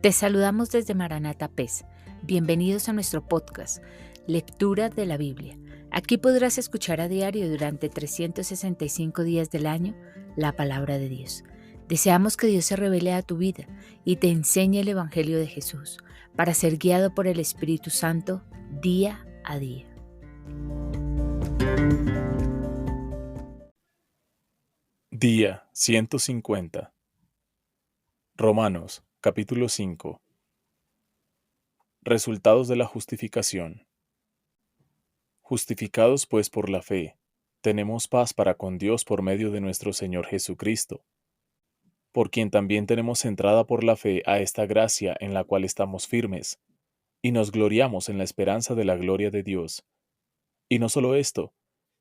Te saludamos desde Maranata PES. Bienvenidos a nuestro podcast, Lectura de la Biblia. Aquí podrás escuchar a diario durante 365 días del año la palabra de Dios. Deseamos que Dios se revele a tu vida y te enseñe el Evangelio de Jesús para ser guiado por el Espíritu Santo día a día. Día 150. Romanos, capítulo 5. Resultados de la justificación. Justificados pues por la fe, tenemos paz para con Dios por medio de nuestro Señor Jesucristo, por quien también tenemos entrada por la fe a esta gracia en la cual estamos firmes, y nos gloriamos en la esperanza de la gloria de Dios. Y no solo esto,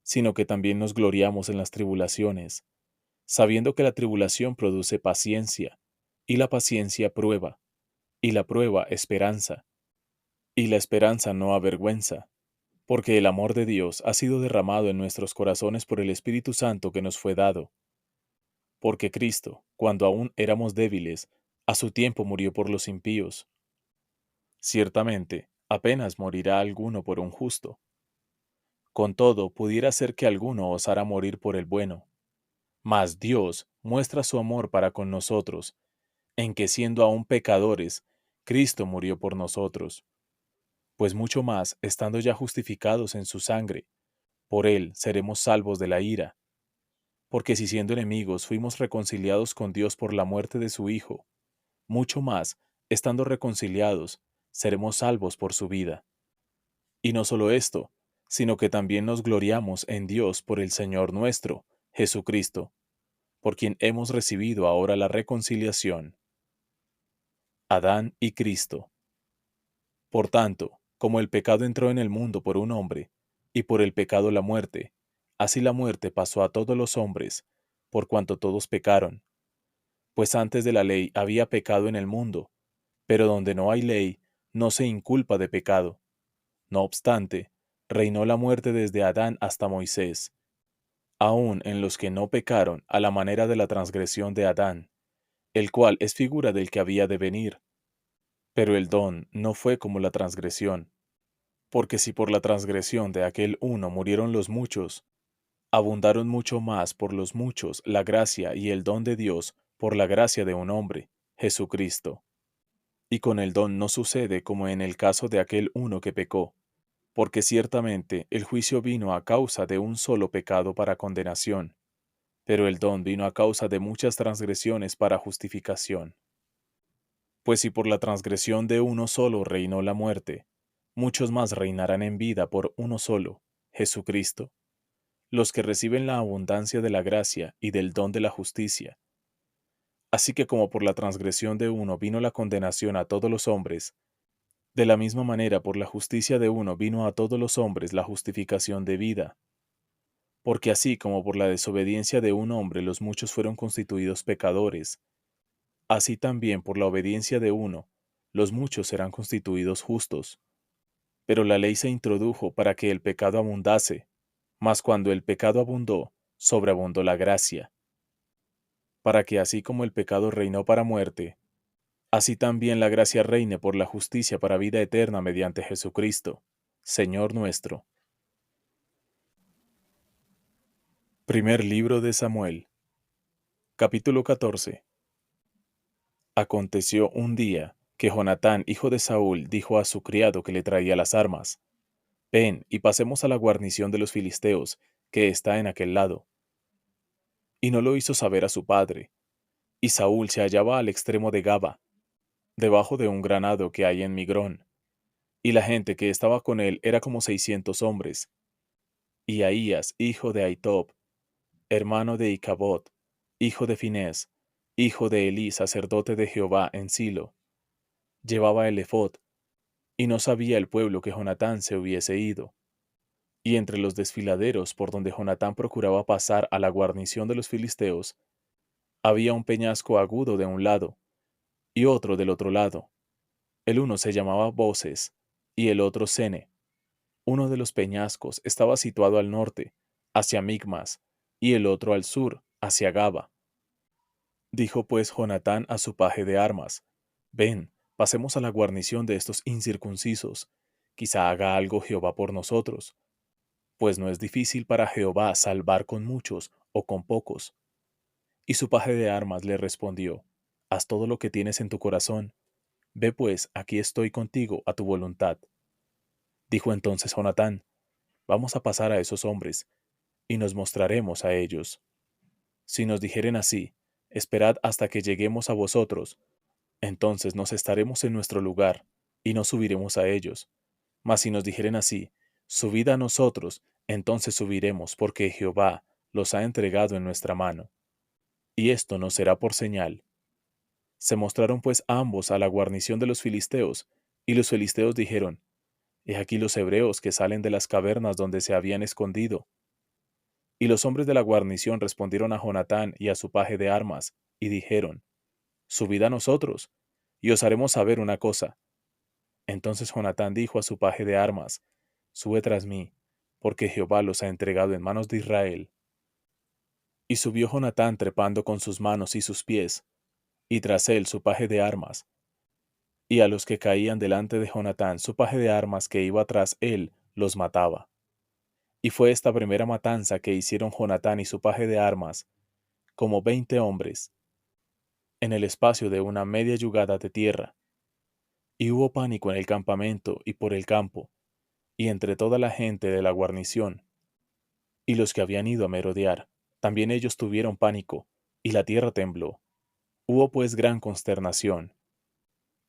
sino que también nos gloriamos en las tribulaciones, sabiendo que la tribulación produce paciencia, y la paciencia prueba, y la prueba esperanza, y la esperanza no avergüenza, porque el amor de Dios ha sido derramado en nuestros corazones por el Espíritu Santo que nos fue dado. Porque Cristo, cuando aún éramos débiles, a su tiempo murió por los impíos. Ciertamente, apenas morirá alguno por un justo. Con todo, pudiera ser que alguno osara morir por el bueno. Mas Dios muestra su amor para con nosotros, en que siendo aún pecadores, Cristo murió por nosotros. Pues mucho más, estando ya justificados en su sangre, por él seremos salvos de la ira. Porque si siendo enemigos fuimos reconciliados con Dios por la muerte de su Hijo, mucho más, estando reconciliados, seremos salvos por su vida. Y no solo esto, sino que también nos gloriamos en Dios por el Señor nuestro, Jesucristo, por quien hemos recibido ahora la reconciliación. Adán y Cristo. Por tanto, como el pecado entró en el mundo por un hombre, y por el pecado la muerte, así la muerte pasó a todos los hombres, por cuanto todos pecaron. Pues antes de la ley había pecado en el mundo, pero donde no hay ley, no se inculpa de pecado. No obstante, reinó la muerte desde Adán hasta Moisés, aun en los que no pecaron a la manera de la transgresión de Adán, el cual es figura del que había de venir. Pero el don no fue como la transgresión. Porque si por la transgresión de aquel uno murieron los muchos, abundaron mucho más por los muchos la gracia y el don de Dios por la gracia de un hombre, Jesucristo. Y con el don no sucede como en el caso de aquel uno que pecó, porque ciertamente el juicio vino a causa de un solo pecado para condenación, pero el don vino a causa de muchas transgresiones para justificación. Pues si por la transgresión de uno solo reinó la muerte, muchos más reinarán en vida por uno solo, Jesucristo, los que reciben la abundancia de la gracia y del don de la justicia. Así que como por la transgresión de uno vino la condenación a todos los hombres, de la misma manera por la justicia de uno vino a todos los hombres la justificación de vida. Porque así como por la desobediencia de un hombre los muchos fueron constituidos pecadores, así también por la obediencia de uno, los muchos serán constituidos justos. Pero la ley se introdujo para que el pecado abundase, mas cuando el pecado abundó, sobreabundó la gracia. Para que así como el pecado reinó para muerte, así también la gracia reine por la justicia para vida eterna mediante Jesucristo, Señor nuestro. Primer libro de Samuel. Capítulo 14. Aconteció un día que Jonatán, hijo de Saúl, dijo a su criado que le traía las armas: Ven y pasemos a la guarnición de los filisteos, que está en aquel lado. Y no lo hizo saber a su padre. Y Saúl se hallaba al extremo de Gaba, debajo de un granado que hay en Migrón. Y la gente que estaba con él era como 600 hombres. Y Ahías, hijo de Ahitob, hermano de Icabod, hijo de Finés, hijo de Elí, sacerdote de Jehová en Silo, llevaba el ephod, y no sabía el pueblo que Jonatán se hubiese ido. Y entre los desfiladeros por donde Jonatán procuraba pasar a la guarnición de los filisteos, había un peñasco agudo de un lado, y otro del otro lado. El uno se llamaba Boses, y el otro Sene. Uno de los peñascos estaba situado al norte, hacia Micmas, y el otro al sur, hacia Gaba. Dijo pues Jonatán a su paje de armas: Ven, pasemos a la guarnición de estos incircuncisos, quizá haga algo Jehová por nosotros, pues no es difícil para Jehová salvar con muchos o con pocos. Y su paje de armas le respondió, haz todo lo que tienes en tu corazón, ve pues, aquí estoy contigo a tu voluntad. Dijo entonces Jonatán, vamos a pasar a esos hombres, y nos mostraremos a ellos. Si nos dijeren así, esperad hasta que lleguemos a vosotros, entonces nos estaremos en nuestro lugar, y no subiremos a ellos. Mas si nos dijeren así, subid a nosotros, entonces subiremos, porque Jehová los ha entregado en nuestra mano. Y esto nos será por señal. Se mostraron pues ambos a la guarnición de los filisteos, y los filisteos dijeron, He aquí los hebreos que salen de las cavernas donde se habían escondido. Y los hombres de la guarnición respondieron a Jonatán y a su paje de armas, y dijeron, Subid a nosotros, y os haremos saber una cosa. Entonces Jonatán dijo a su paje de armas, Sube tras mí, porque Jehová los ha entregado en manos de Israel. Y subió Jonatán trepando con sus manos y sus pies, y tras él su paje de armas. Y a los que caían delante de Jonatán su paje de armas que iba tras él los mataba. Y fue esta primera matanza que hicieron Jonatán y su paje de armas, como 20 hombres, en el espacio de una media yugada de tierra. Y hubo pánico en el campamento y por el campo, y entre toda la gente de la guarnición, y los que habían ido a merodear, también ellos tuvieron pánico, y la tierra tembló. Hubo pues gran consternación.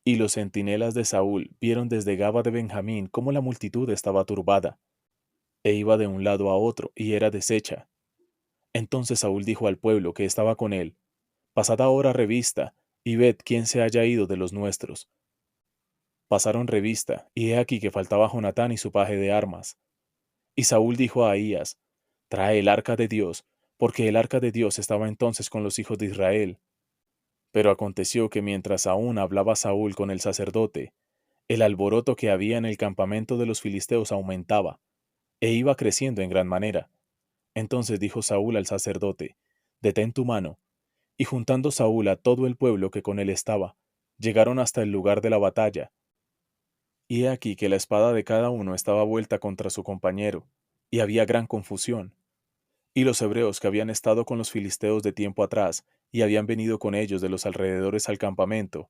Y los centinelas de Saúl vieron desde Gaba de Benjamín cómo la multitud estaba turbada, e iba de un lado a otro, y era deshecha. Entonces Saúl dijo al pueblo que estaba con él, Pasad ahora revista, y ved quién se haya ido de los nuestros. Pasaron revista, y he aquí que faltaba Jonatán y su paje de armas. Y Saúl dijo a Ahías, Trae el arca de Dios, porque el arca de Dios estaba entonces con los hijos de Israel. Pero aconteció que mientras aún hablaba Saúl con el sacerdote, el alboroto que había en el campamento de los filisteos aumentaba, e iba creciendo en gran manera. Entonces dijo Saúl al sacerdote, Detén tu mano. Y juntando Saúl a todo el pueblo que con él estaba, llegaron hasta el lugar de la batalla. Y he aquí que la espada de cada uno estaba vuelta contra su compañero, y había gran confusión. Y los hebreos que habían estado con los filisteos de tiempo atrás, y habían venido con ellos de los alrededores al campamento,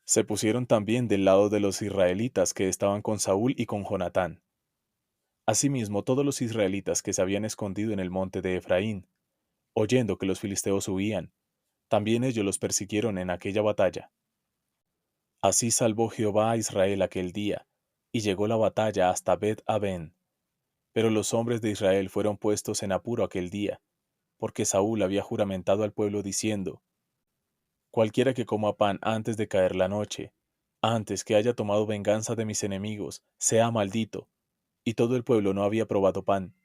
se pusieron también del lado de los israelitas que estaban con Saúl y con Jonatán. Asimismo, todos los israelitas que se habían escondido en el monte de Efraín, oyendo que los filisteos huían, también ellos los persiguieron en aquella batalla. Así salvó Jehová a Israel aquel día, y llegó la batalla hasta Bet-Aven. Pero los hombres de Israel fueron puestos en apuro aquel día, porque Saúl había juramentado al pueblo diciendo, Cualquiera que coma pan antes de caer la noche, antes que haya tomado venganza de mis enemigos, sea maldito. Y todo el pueblo no había probado pan.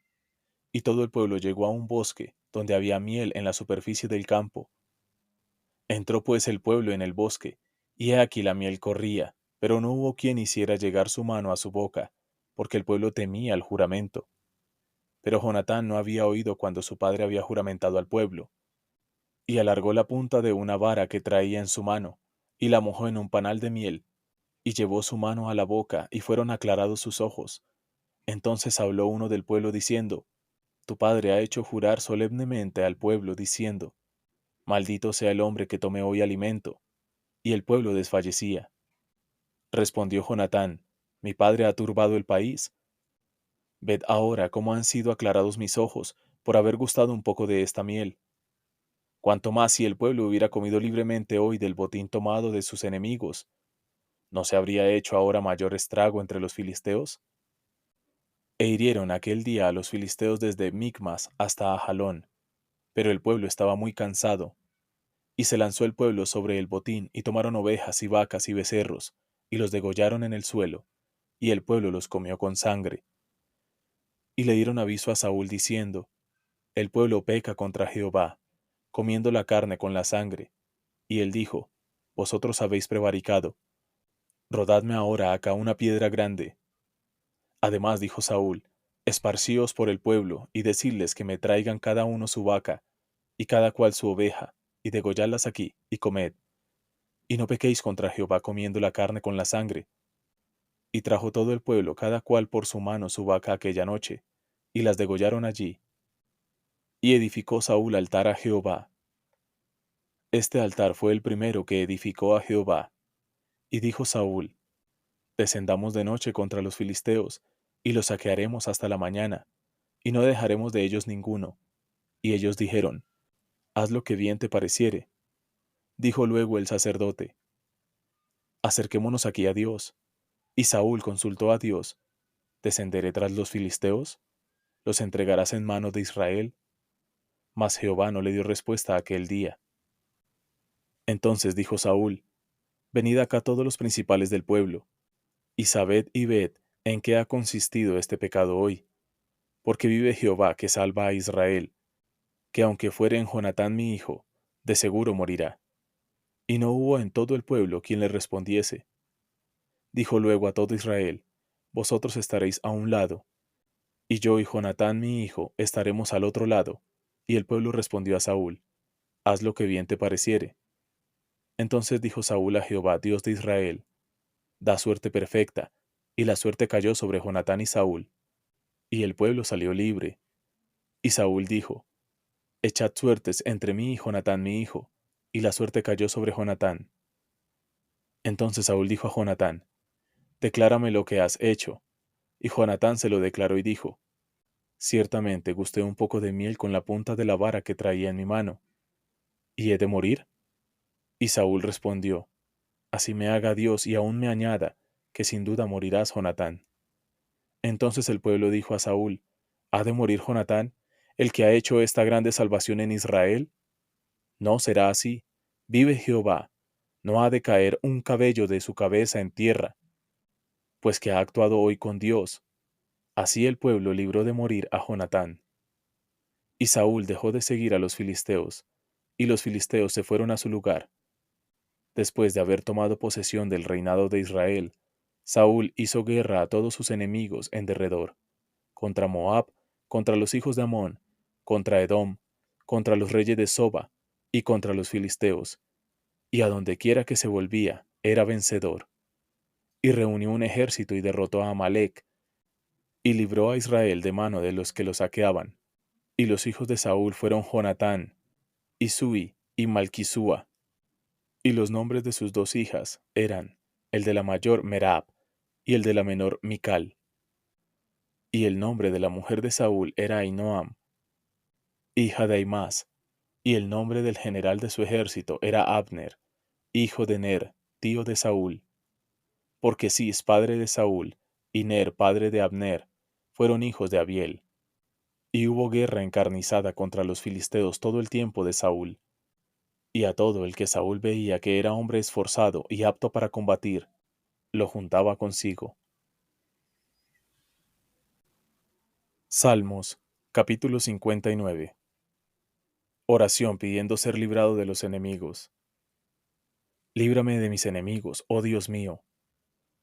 Y todo el pueblo llegó a un bosque, donde había miel en la superficie del campo. Entró pues el pueblo en el bosque, y he aquí la miel corría, pero no hubo quien hiciera llegar su mano a su boca, porque el pueblo temía el juramento. Pero Jonatán no había oído cuando su padre había juramentado al pueblo, y alargó la punta de una vara que traía en su mano, y la mojó en un panal de miel, y llevó su mano a la boca, y fueron aclarados sus ojos. Entonces habló uno del pueblo diciendo, Tu padre ha hecho jurar solemnemente al pueblo, diciendo, Maldito sea el hombre que tome hoy alimento. Y el pueblo desfallecía. Respondió Jonatán, Mi padre ha turbado el país. Ved ahora cómo han sido aclarados mis ojos por haber gustado un poco de esta miel. Cuanto más si el pueblo hubiera comido libremente hoy del botín tomado de sus enemigos, ¿no se habría hecho ahora mayor estrago entre los filisteos? E hirieron aquel día a los filisteos desde Micmas hasta Ajalón, pero el pueblo estaba muy cansado. Y se lanzó el pueblo sobre el botín, y tomaron ovejas y vacas y becerros, y los degollaron en el suelo, y el pueblo los comió con sangre. Y le dieron aviso a Saúl diciendo, El pueblo peca contra Jehová, comiendo la carne con la sangre. Y él dijo, Vosotros habéis prevaricado. Rodadme ahora acá una piedra grande. Además dijo Saúl, Esparcíos por el pueblo, y decidles que me traigan cada uno su vaca, y cada cual su oveja, y degolladlas aquí, y comed. y no pequéis contra Jehová comiendo la carne con la sangre. Y trajo todo el pueblo, cada cual por su mano, su vaca aquella noche, y las degollaron allí. Y edificó Saúl altar a Jehová. Este altar fue el primero que edificó a Jehová. Y dijo Saúl: Descendamos de noche contra los filisteos, y los saquearemos hasta la mañana, y no dejaremos de ellos ninguno. Y ellos dijeron: Haz lo que bien te pareciere. Dijo luego el sacerdote: Acerquémonos aquí a Dios. Y Saúl consultó a Dios: ¿Descenderé tras los filisteos? ¿Los entregarás en manos de Israel? Mas Jehová no le dio respuesta aquel día. Entonces dijo Saúl: Venid acá todos los principales del pueblo, y sabed y ved en qué ha consistido este pecado hoy. Porque vive Jehová que salva a Israel, que aunque fuere en Jonatán mi hijo, de seguro morirá. Y no hubo en todo el pueblo quien le respondiese. Dijo luego a todo Israel: Vosotros estaréis a un lado, y yo y Jonatán mi hijo estaremos al otro lado. Y el pueblo respondió a Saúl: Haz lo que bien te pareciere. Entonces dijo Saúl a Jehová, Dios de Israel: Da suerte perfecta. Y la suerte cayó sobre Jonatán y Saúl. Y el pueblo salió libre. Y Saúl dijo: Echad suertes entre mí y Jonatán mi hijo. Y la suerte cayó sobre Jonatán. Entonces Saúl dijo a Jonatán: Declárame lo que has hecho. Y Jonatán se lo declaró y dijo: Ciertamente gusté un poco de miel con la punta de la vara que traía en mi mano. ¿Y he de morir? Y Saúl respondió: Así me haga Dios y aún me añada, que sin duda morirás, Jonatán. Entonces el pueblo dijo a Saúl: ¿Ha de morir Jonatán, el que ha hecho esta grande salvación en Israel? No será así. Vive Jehová, no ha de caer un cabello de su cabeza en tierra, pues que ha actuado hoy con Dios. Así el pueblo libró de morir a Jonatán. Y Saúl dejó de seguir a los filisteos, y los filisteos se fueron a su lugar. Después de haber tomado posesión del reinado de Israel, Saúl hizo guerra a todos sus enemigos en derredor, contra Moab, contra los hijos de Amón, contra Edom, contra los reyes de Soba, y contra los filisteos, y a donde quiera que se volvía, era vencedor. Y reunió un ejército y derrotó a Amalec, y libró a Israel de mano de los que lo saqueaban. Y los hijos de Saúl fueron Jonatán, Isui y Malquisúa. Y los nombres de sus dos hijas eran, el de la mayor Merab, y el de la menor Mical. Y el nombre de la mujer de Saúl era Ainoam, hija de Aimás, y el nombre del general de su ejército era Abner, hijo de Ner, tío de Saúl. Porque Cis, padre de Saúl, y Ner, padre de Abner, fueron hijos de Abiel. Y hubo guerra encarnizada contra los filisteos todo el tiempo de Saúl. Y a todo el que Saúl veía que era hombre esforzado y apto para combatir, lo juntaba consigo. Salmos, capítulo 59. Oración pidiendo ser librado de los enemigos. Líbrame de mis enemigos, oh Dios mío.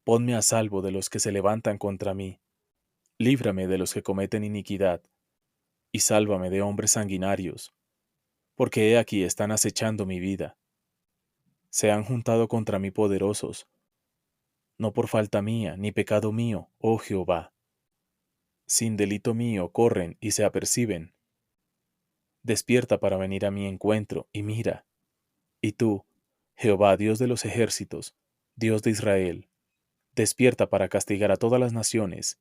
Ponme a salvo de los que se levantan contra mí. Líbrame de los que cometen iniquidad, y sálvame de hombres sanguinarios, porque he aquí están acechando mi vida. Se han juntado contra mí poderosos, no por falta mía, ni pecado mío, oh Jehová. Sin delito mío corren y se aperciben. Despierta para venir a mi encuentro, y mira. Y tú, Jehová, Dios de los ejércitos, Dios de Israel, despierta para castigar a todas las naciones.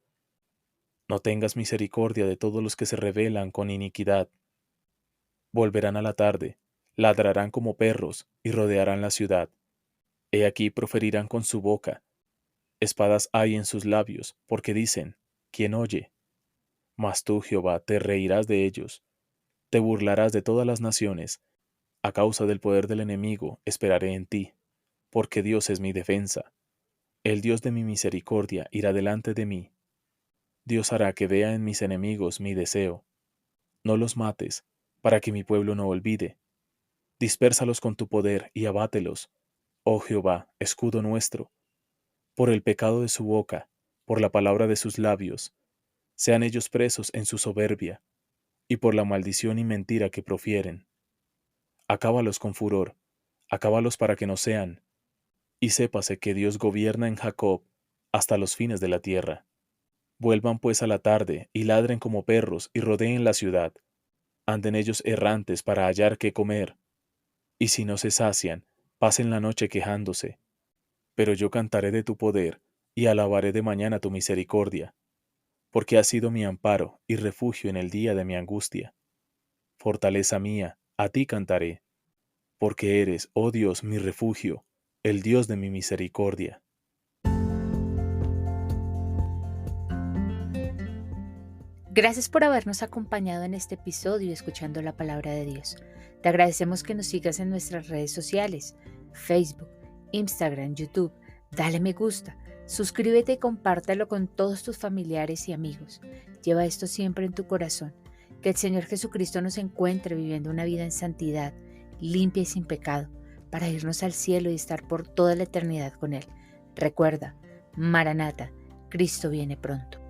No tengas misericordia de todos los que se rebelan con iniquidad. Volverán a la tarde, ladrarán como perros y rodearán la ciudad. He aquí proferirán con su boca. Espadas hay en sus labios, porque dicen: ¿Quién oye? Mas tú, Jehová, te reirás de ellos, te burlarás de todas las naciones. A causa del poder del enemigo esperaré en ti, porque Dios es mi defensa. El Dios de mi misericordia irá delante de mí. Dios hará que vea en mis enemigos mi deseo. No los mates, para que mi pueblo no olvide. Dispérsalos con tu poder y abátelos, oh Jehová, escudo nuestro. Por el pecado de su boca, por la palabra de sus labios, sean ellos presos en su soberbia, y por la maldición y mentira que profieren. Acábalos con furor, acábalos para que no sean, y sépase que Dios gobierna en Jacob hasta los fines de la tierra. Vuelvan pues a la tarde, y ladren como perros, y rodeen la ciudad. Anden ellos errantes para hallar qué comer, y si no se sacian, pasen la noche quejándose. Pero yo cantaré de tu poder, y alabaré de mañana tu misericordia, porque has sido mi amparo y refugio en el día de mi angustia. Fortaleza mía, a ti cantaré, porque eres, oh Dios, mi refugio, el Dios de mi misericordia. Gracias por habernos acompañado en este episodio escuchando la palabra de Dios. Te agradecemos que nos sigas en nuestras redes sociales, Facebook, Instagram, YouTube. Dale me gusta, suscríbete y compártelo con todos tus familiares y amigos. Lleva esto siempre en tu corazón. Que el Señor Jesucristo nos encuentre viviendo una vida en santidad, limpia y sin pecado, para irnos al cielo y estar por toda la eternidad con Él. Recuerda, Maranata, Cristo viene pronto.